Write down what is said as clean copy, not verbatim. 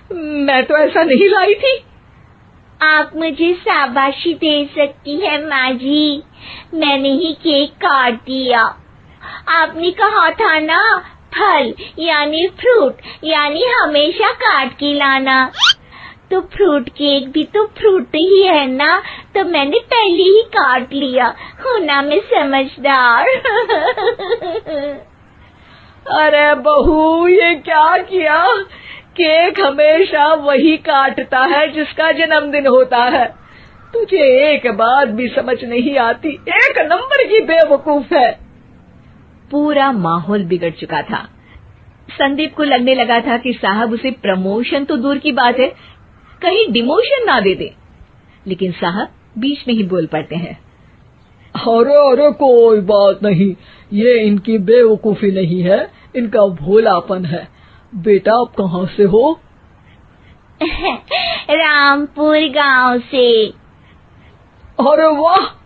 मैं तो ऐसा नहीं लाई थी। आप मुझे शाबाशी दे सकती है माँ जी, मैंने ही केक काट दिया। आपने कहा था ना, फल यानी फ्रूट यानी हमेशा काट के लाना। तो फ्रूट केक भी तो फ्रूट ही है ना, तो मैंने पहले ही काट लिया। हूँ ना मैं समझदार। अरे बहू, ये क्या किया? केक हमेशा वही काटता है जिसका जन्मदिन होता है। तुझे एक बात भी समझ नहीं आती, एक नंबर की बेवकूफ है। पूरा माहौल बिगड़ चुका था। संदीप को लगने लगा था कि साहब उसे प्रमोशन तो दूर की बात है, कहीं डिमोशन ना दे दे। लेकिन साहब बीच में ही बोल पड़ते हैं। अरे अरे, कोई बात नहीं, ये इनकी बेवकूफी नहीं है, इनका भोलापन है। बेटा, आप कहाँ से हो? रामपुर गांव से। अरे वाह,